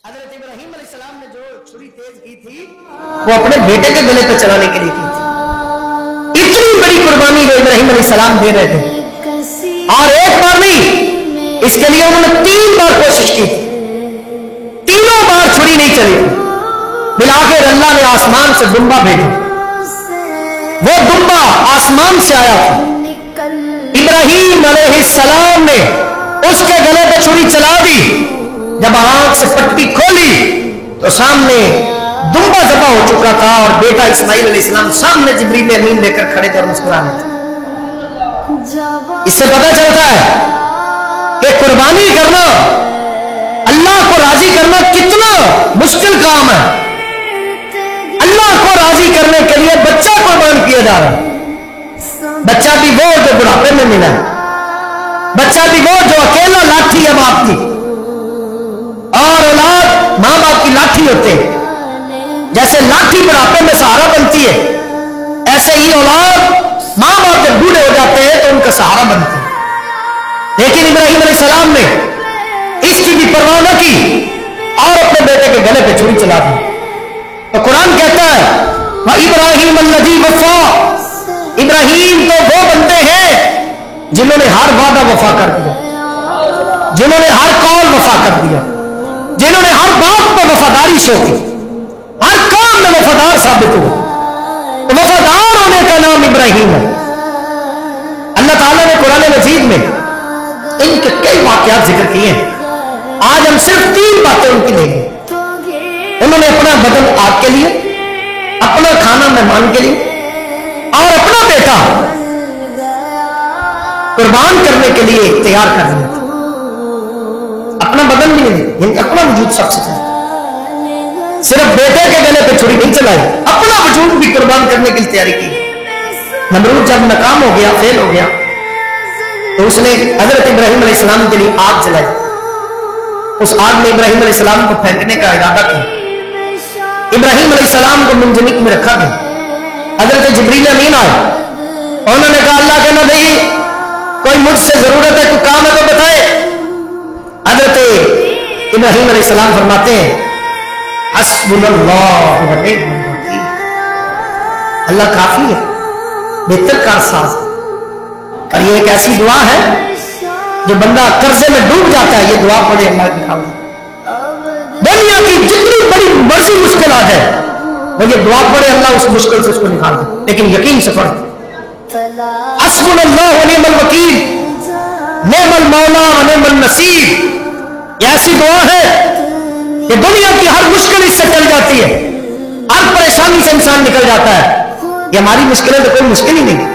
حضرت ابراہیم علیہ السلام نے جو چھری تیز کی تھی وہ اپنے بیٹے کے گلے پہ چلانے کے لیے کی تھی. اتنی بڑی قربانی جو ابراہیم علیہ السلام دے رہے تھے، اور ایک بار نہیں، اس کے لیے انہوں نے 3 بار کوشش کی تھی. تینوں بار چھری نہیں چلی تھی. بالآخر اللہ نے آسمان سے دمبا بھیجا. وہ دمبا آسمان سے آیا تھا. ابراہیم علیہ السلام نے اس کے گلے پہ چھری چلا دی. جب آنکھ سے پٹی کھولی تو سامنے دمبا ذبح ہو چکا تھا اور بیٹا اسماعیل علیہ السلام سامنے جبریل امین لے کر کھڑے تھے اور مسکرانے تھے. اس سے پتہ چلتا ہے کہ قربانی کرنا، اللہ کو راضی کرنا کتنا مشکل کام ہے. اللہ کو راضی کرنے کے لیے بچہ قربان کیا جا رہا ہے. بچہ بھی وہ جو بڑھاپے میں ملا ہے، بچہ بھی وہ جو اکیلا لاٹھی ہے باپ کی، اور اولاد ماں باپ کی لاٹھی ہوتے ہیں. جیسے لاٹھی بڑھاپے میں سہارا بنتی ہے، ایسے ہی اولاد ماں باپ جب بوڑھے ہو جاتے ہیں تو ان کا سہارا بنتے ہیں. لیکن ابراہیم علیہ السلام نے اس کی بھی پرواہ نہ کی اور اپنے بیٹے کے گلے پہ چھری چلا دی. تو قرآن کہتا ہے وَإِبْرَاهِيمَ الَّذِي وَفَّى، ابراہیم تو وہ بندے ہیں جنہوں نے ہر وعدہ وفا کر دیا، جنہوں نے ہر قول وفا کر دیا، جنہوں نے ہر بات پہ وفاداری شو کی، ہر کام میں وفادار ثابت ہوا. وفادار ہونے کا نام ابراہیم ہے. اللہ تعالیٰ نے قرآن مجید میں ان کے کئی واقعات ذکر کیے ہیں. آج ہم صرف 3 باتیں ان کی لیں گے. انہوں نے اپنا بدن آگ کے لیے، اپنا کھانا مہمان کے لیے اور اپنا بیٹا قربان کرنے کے لیے تیار کر لیا. اپنا بدن بھی نہیں، اپنا وجود سب سے صرف بیٹے کے گلے پہ چھری نہیں چلائی، اپنا وجود بھی قربان کرنے کی تیاری کی. نمرود جب ناکام ہو گیا، فیل ہو گیا، تو اس نے حضرت ابراہیم علیہ السلام کے لیے آگ جلائی. اس آگ میں ابراہیم علیہ السلام کو پھینکنے کا ارادہ کیا. ابراہیم علیہ السلام کو منجنیق میں رکھا گیا. حضرت جبریل امین آئے، انہوں نے کہا اللہ کے نبی کوئی مجھ سے ضرورت ہے، کوئی کام ہے تو بتائے. حضرت ابراہیم علیہ السلام فرماتے ہیں حسبنا اللہ و نعم الوکیل، اللہ کافی ہے، بہتر کارساز. اور یہ ایک ایسی دعا ہے جو بندہ قرضے میں ڈوب جاتا ہے، یہ دعا پڑھے اللہ کی کام. دنیا کی جتنی بڑی مرضی مشکلات ہے وہ یہ دعا پڑھے، اللہ اس مشکل سے اس کو نکال دے، لیکن یقین سے پڑھ. حسبنا اللہ و نعم الوکیل، نعم المولا و نعم النصیر. یہ ایسی دعا ہے کہ دنیا کی ہر مشکل اس سے چل جاتی ہے، ہر پریشانی سے انسان نکل جاتا ہے. یہ ہماری مشکلیں تو کوئی مشکل ہی نہیں.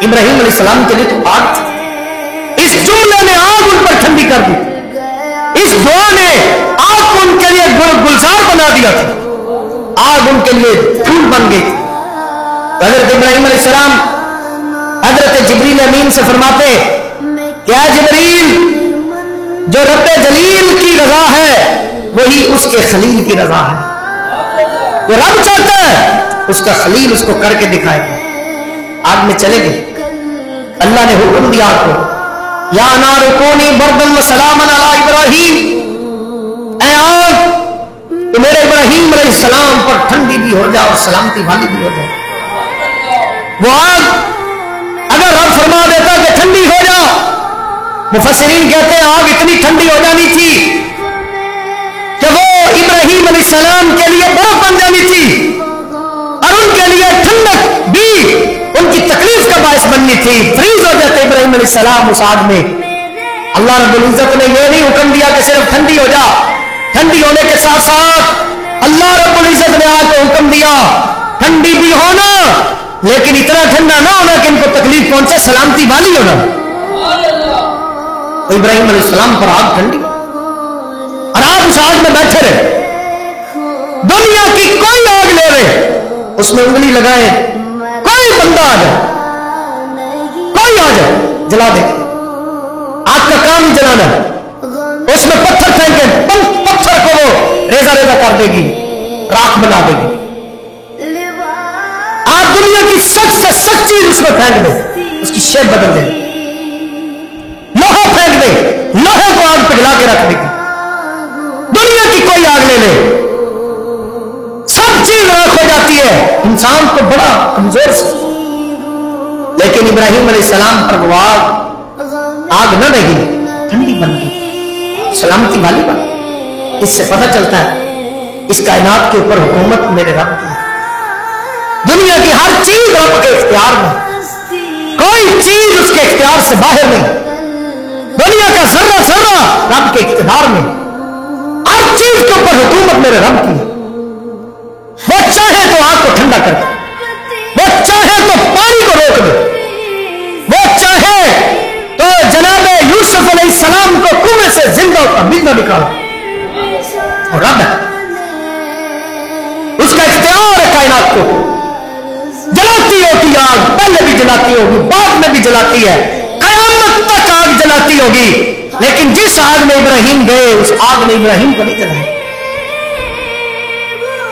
ابراہیم علیہ السلام کے لیے تو آگ تھی، اس جملے نے آگ ان پر ٹھنڈی کر دی. اس دعا نے آگ کو ان کے لیے گلزار بنا دیا تھا، آگ ان کے لیے پھول بن گئی. حضرت ابراہیم علیہ السلام حضرت جبریل امین سے فرماتے کیا جبریل، جو رب جلیل کی رضا ہے وہی اس کے خلیل کی رضا ہے. وہ رب چاہتا ہے اس کا خلیل اس کو کر کے دکھائے گا. آگ میں چلے گئے. اللہ نے حکم دیا آپ کو یا نار کونی بردن و سلاما علی ابراہیم، اے آگ تو میرے ابراہیم علیہ السلام پر ٹھنڈی بھی ہو جا اور سلامتی والی بھی ہو جائے. وہ آگ اگر رب فرما دیتا کہ ٹھنڈی ہو جا، مفسرین کہتے ہیں آگ اتنی ٹھنڈی ہو جانی تھی کہ وہ ابراہیم علیہ السلام کے لیے برف بن جانی تھی، اور ان کے لیے ٹھنڈک بھی ان کی تکلیف کا باعث بننی تھی. فریز ہو جاتے ابراہیم علیہ السلام اس آگ میں. اللہ رب العزت نے یہ نہیں حکم دیا کہ صرف ٹھنڈی ہو جا، ٹھنڈی ہونے کے ساتھ ساتھ اللہ رب العزت نے آگ کو حکم دیا ٹھنڈی بھی ہونا، لیکن اتنا ٹھنڈا نہ ہونا کہ ان کو تکلیف پہنچے، سلامتی والی ہونا. ابراہیم علیہ السلام پر آگ ٹھنڈی، اور آپ اس آگ میں بیٹھے رہے. دنیا کی کوئی آگ لے رہے، اس میں انگلی لگائے، کوئی بندہ آ جائے، کوئی آ جائے جلا دے. آگ کا کام ہی جلانا ہے. اس میں پتھر پھینکے، پتھر کو وہ ریزہ ریزہ کر دے گی، راکھ بنا دے گی. آپ دنیا کی سچ سے سچ چیز اس میں پھینک دے، اس کی شیپ بدل دے. لوہا پھینک دے، لوہے کو آگ پگھلا کے رکھ دے گی. دنیا کی کوئی آگ ले ले, सब चीज राख हो जाती है, इंसान तो बड़ा कमजोर से। लेकिन इब्राहिम अलैहिस्सलाम पर वो आग न रही, ठंडी बन गई, सलामती वाली बन। इससे पता चलता है इस कायनात के ऊपर हुकूमत मेरे रब की है। दुनिया की हर चीज रब के इख्तियार में, कोई चीज उसके इख्तियार से बाहर नहीं। दुनिया का जर्रा जर्रा रब के इख्तियार में, हर चीज के ऊपर हुकूमत मेरे रब की है। वो चाहे तो आग को ठंडा कर दे, वो चाहे तो पानी को रोक दे, वो चाहे तो जनाबे यूसुफ अलैहिस्सलाम को कुएं से जिंदा निकाला। और रब है, उसका इख्तियार है कायनात को। जलाती होगी आग, पहले भी जलाती होगी, बाद में भी जलाती है, कयामत तक आग जलाती होगी। लेकिन जिस आग में इब्राहिम गए, उस आग ने इब्राहिम को नहीं जलाया।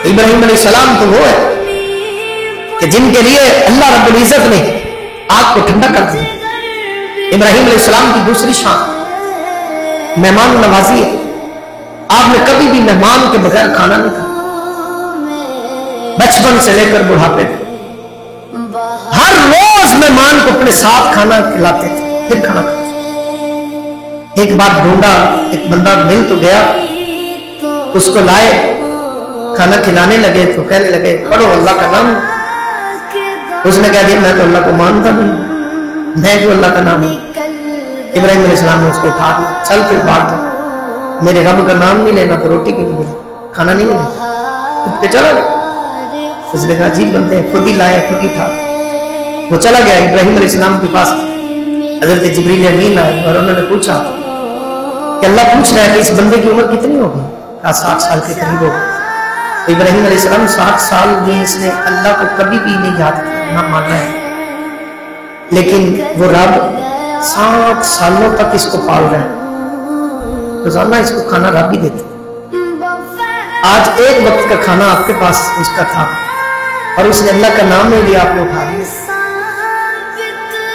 इब्राहिम अलैहिस्सलाम तो वो है कि जिनके लिए अल्लाह रब्बुल इज्जत ने आग को ठंडा कर दिया। इब्राहिम अलैहिस्सलाम की दूसरी शान मेहमान नवाजी है। आपने कभी भी मेहमान के बगैर खाना नहीं खाया, बचपन से लेकर बुढ़ापे तक हर रोज मेहमान को अपने साथ खाना खिलाते थे, फिर खाना खाते। एक बार ढूंढा, एक बंदा मिल तो गया, उसको लाए, खाना खिलाने लगे तो कहने लगे पढ़ो अल्लाह का नाम। उसने कह दिया मैं तो अल्लाह को मानता नहीं, मैं जो अल्लाह का नाम है। इब्राहिम अलैहिस्सलाम ने उसको उठा दिया, चल फिर बात है, मेरे रब का नाम नहीं लेना तो रोटी क्यों नहीं मिली, खाना नहीं मिलेगा, तो चला गया। उसने कहा अजीब बंदे हैं, खुद ही लाया खुद ही था। वो चला गया इब्राहिम अलैहिस्सलाम के पास, हज़रत जिब्रील अमीन आए और उन्होंने पूछा कि अल्लाह पूछ रहा है कि इस बंदे की उम्र कितनी होगी? कहा 60 साल के करीब होगी। तो इब्राहिम अलैहिस्सलाम 60 साल में इसने अल्लाह को कभी भी नहीं याद किया, ना माना है, लेकिन वो रब 60 सालों तक इसको पाल रहा है, रोजाना इसको खाना रब ही देते। आज एक वक्त का खाना आपके पास उसका था और उसने अल्लाह का नाम नहीं लिया, आपने उठा लिया।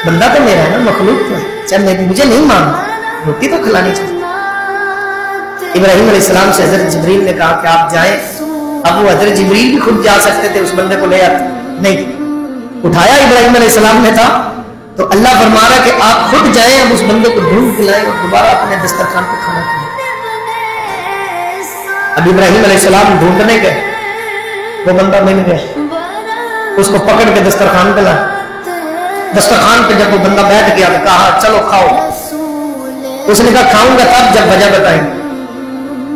बंदा तो मेरा है ना, मखलूक तो है, चाहे मुझे नहीं मानता, रोटी तो खिलानी चाहिए। इब्राहिम अलैहिस्सलाम से हज़रत जिब्रील ने कहा कि आप जाएं। अब वो हज़रत जिब्रील भी खुद जा सकते थे, उस बंदे को ले आते, नहीं, उठाया इब्राहिम अलैहिस्सलाम ने था। तो अल्लाह फरमा रहा कि आप खुद जाएं, अब उस बंदे को ढूंढ खिलाएं और दोबारा अपने दस्तरखान पर खाना खिलाएं। अब इब्राहिम अलैहिस्सलाम ढूंढने गए, वो बंदा मिल गया, उसको पकड़ के दस्तरखान पे लाया। दस्तरखान पे जब वो बंदा बैठ गया तो कहा चलो खाओ। उसने कहा खाऊंगा तब जब वजह बताएंगे,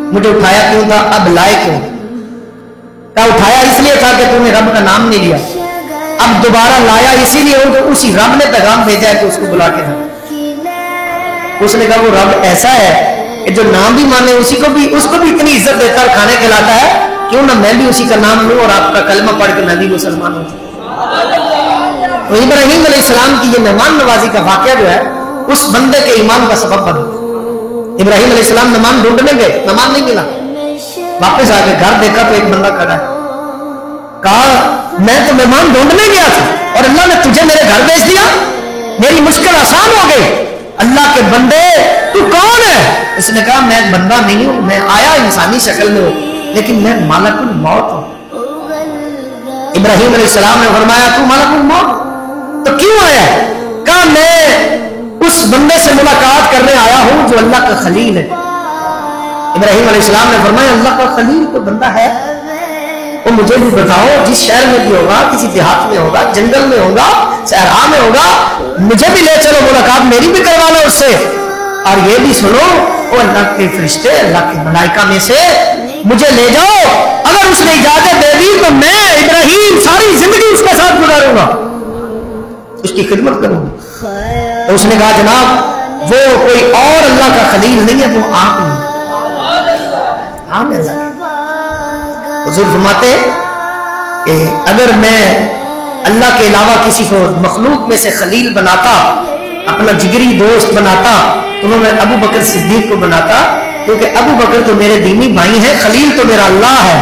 मुझे उठाया क्यों था, अब लाए क्यों? क्या उठाया इसलिए था कि तूने रब का नाम नहीं लिया, अब दोबारा लाया इसीलिए तो उसी रब ने पैगाम भेजा है कि उसको बुला के रख। उसने कहा वो रब ऐसा है कि जो नाम भी माने उसी को भी, उसको भी इतनी इज्जत देता है, खाने खिलाता है, क्यों ना मैं भी उसी का नाम लूं और आपका कलमा पढ़ के मैं भी मुसलमान हूं। तो इब्राहिम अलैहिस्सलाम की ये मेहमान नवाजी का वाकया जो है उस बंदे के ईमान का सबब बना। इब्राहिम अलैहिस्सलाम मेहमान ढूंढने गए, मेहमान नहीं मिला, वापस आके घर देखा तो एक बंदा खड़ा है। कहा मैं तो मेहमान ढूंढने गया था और अल्लाह ने तुझे मेरे घर भेज दिया, मेरी मुश्किल आसान हो गई। अल्लाह के बंदे तू कौन है? उसने कहा मैं एक बंदा नहीं हूं, मैं आया इंसानी शक्ल में हूं, लेकिन मैं मालकुल मौत हूं। इब्राहिम अलैहिस्सलाम ने फरमाया तू मालकुल मौत तो क्यों आया? कहा मैं उस बंदे से मुलाकात करने आया हूं जो अल्लाह का खलील है। इब्राहिम अलैहिस्सलाम ने फरमाया अल्लाह का खलील तो बंदा है, वो मुझे भी बताओ, जिस शहर में भी होगा, किसी देहात में होगा, जंगल में होगा, सहरा में होगा, मुझे भी ले चलो, मुलाकात मेरी भी करवा लो उससे। और ये भी सुनो वो अल्लाह के फरिश्ते, अल्लाह के मलाइका में से मुझे ले जाओ, अगर उसने इजाजत दे दी तो मैं इब्राहिम सारी जिंदगी उसके साथ गुजारूंगा, उसकी खिदमत करूंगा। तो उसने कहा जनाब वो कोई और अल्लाह का खलील नहीं है, वो आप नहीं। हुजूर फरमाते कि अगर मैं अल्लाह के अलावा किसी को मखलूक में से खलील बनाता, अपना जिगरी दोस्त बनाता, तो मैं अबू बकर सिद्दीक को बनाता, क्योंकि अबू बकर तो मेरे दीनी भाई हैं, खलील तो मेरा अल्लाह है।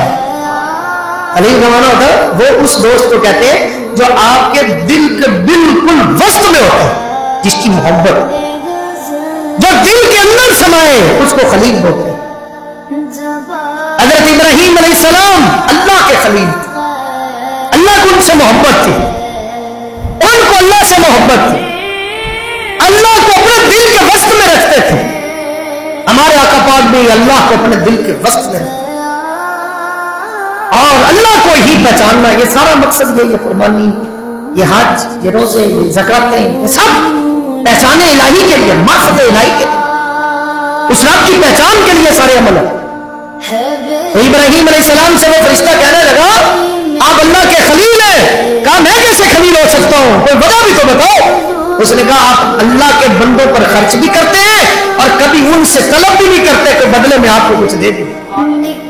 खलील का माना होता है वो उस दोस्त को कहते हैं जो आपके दिल के बिल्कुल वस्त में होता है, जिसकी मोहब्बत जो दिल के अंदर समाए उसको खलील बोलते हैं। अगर हजरत इब्राहीम अलैहिस्सलाम अल्लाह के खलील, अल्लाह को उनसे मोहब्बत थी, उनको अल्लाह से मोहब्बत थी, अल्लाह को अपने दिल के वस्त में रखते थे। हमारे आका पाक भी अल्लाह को अपने दिल के वस्त में रखते और अल्लाह को ही पहचानना, ये सारा मकसद ये कुर्बानी, ये हज, ये रोजे, ये ज़कातें, ये सब पहचाने इलाही के लिए, मकसद इलाही के लिए, उस रब की पहचान के लिए सारे अमल है। तो इब्राहीम अलैहिस्सलाम से वो फरिश्ता कहने लगा आप अल्लाह के खलील हैं। कहा मैं कैसे खलील हो सकता हूं, कोई वजह भी तो बताओ। उसने कहा आप अल्लाह के बंदों पर खर्च भी करते हैं और कभी उनसे तलब भी नहीं करते कि बदले में आपको कुछ दे दें।